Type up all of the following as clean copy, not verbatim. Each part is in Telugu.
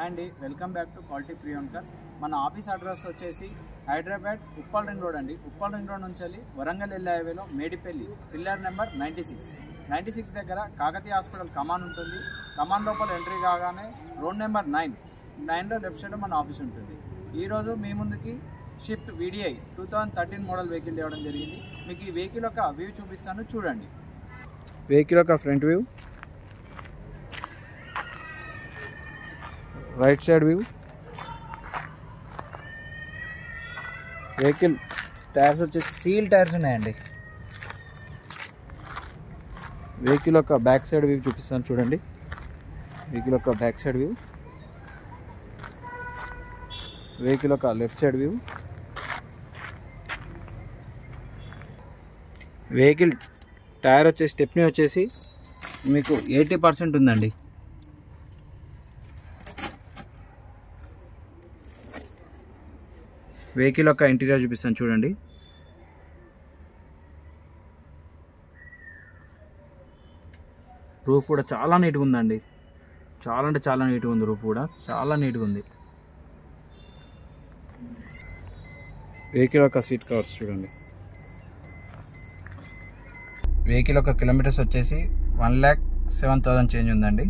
And welcome back to quality ప్రియాంకర్స్. మన ఆఫీస్ అడ్రస్ వచ్చేసి హైదరాబాద్ ఉప్పల్ రింగ్ రోడ్ అండి. ఉప్పల్ రింగ్ రోడ్ నుంచి వెళ్ళి వరంగల్ వెళ్ళే హైవేలో మేడిపల్లి పిల్లర్ నెంబర్ 96 దగ్గర కాకతీయ హాస్పిటల్ కమాన్ ఉంటుంది. కమాన్ లోపల ఎంట్రీ కాగానే రోడ్ నెంబర్ 9లో లెఫ్ట్ సైడ్ మన ఆఫీస్ ఉంటుంది. ఈరోజు మీ ముందుకి షిఫ్ట్ VDI 2013 మోడల్ వెహికల్ తేవడం జరిగింది. మీకు ఈ వెహికల్ యొక్క వ్యూ చూపిస్తాను, చూడండి. వెహికల్ యొక్క front view, right side view, vehicle tyres వచ్చేసి సీల్ టైర్స్ ఉన్నాయండి. వెహికల్ యొక్క బ్యాక్ సైడ్ వ్యూ చూపిస్తాను, చూడండి. వెహికల్ యొక్క బ్యాక్ సైడ్ వ్యూ, వెహికల్ యొక్క left side view, vehicle tyre వచ్చేసి స్టెప్నీ వచ్చేసి మీకు 80% ఉందండి. వెహికల్ యొక్క ఇంటీరియర్ చూపిస్తాను, చూడండి. రూఫ్ కూడా చాలా నీట్గా ఉందండి. చాలా అంటే చాలా నీట్గా ఉంది. రూఫ్ కూడా చాలా నీట్గా ఉంది. వెహికల్ యొక్క సీట్ కవర్స్ చూడండి. వెహికల్ యొక్క కిలోమీటర్స్ వచ్చేసి 1,07,000 చేంజ్ ఉందండి.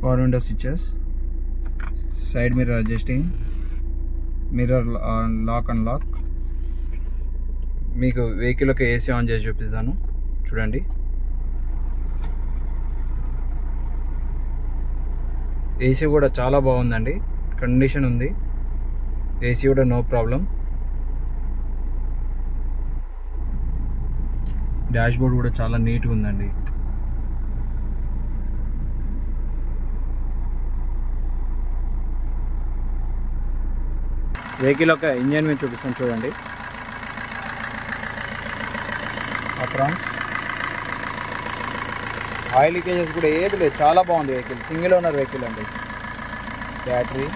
Power window switches, side mirror adjusting, mirror lock and lock. మీకు వెహికల్ యొక్క AC ఆన్ చేసి చూపిస్తాను, చూడండి. AC కూడా చాలా బాగుందండి, కండిషన్ ఉంది. AC కూడా నో ప్రాబ్లం. డాష్ బోర్డ్ కూడా చాలా నీట్గా ఉందండి. వెహికల్ యొక్క ఇంజన్ మీద చూపిస్తాను, చూడండి. ఆయిల్ లీకేజెస్ కూడా ఏది లేదు, చాలా బాగుంది వెహికల్. సింగిల్ ఓనర్ వెహికల్ అండి. బ్యాటరీ,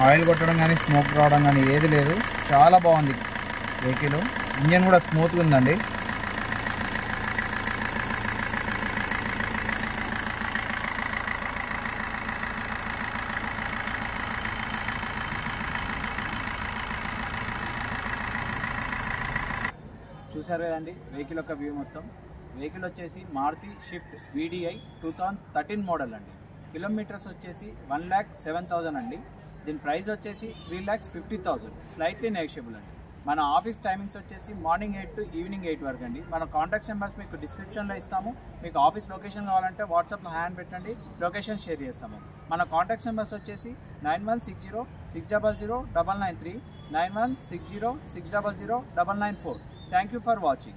ఆయిల్ కొట్టడం కానీ స్మోక్ రావడం కానీ ఏది లేదు, చాలా బాగుంది వెహికల్. ఇంజన్ కూడా స్మూత్గా ఉందండి. చూసారు కదండి వెహికల్ యొక్క వ్యూ మొత్తం. వెహికల్ వచ్చేసి మారుతి షిఫ్ట్ VDI 2013 మోడల్ అండి. కిలోమీటర్స్ వచ్చేసి 1,07,000 అండి. దీని ప్రైస్ వచ్చేసి 3,50,000, స్లైట్లీ నెగోషియబుల్ అండి. మన ఆఫీస్ టైమింగ్స్ వచ్చేసి మార్నింగ్ 8 to ఈవినింగ్ 8 వరకు అండి. మన కాంటాక్ట్ నెంబర్స్ మీకు డిస్క్రిప్షన్లో ఇస్తాము. మీకు ఆఫీస్ లొకేషన్ కావాలంటే వాట్సాప్లో హ్యాండ్ పెట్టండి, లొకేషన్ షేర్ చేస్తాము. మన కాంటాక్ట్ నెంబర్స్ వచ్చేసి 9160600993, 9160600994. Thank you for watching.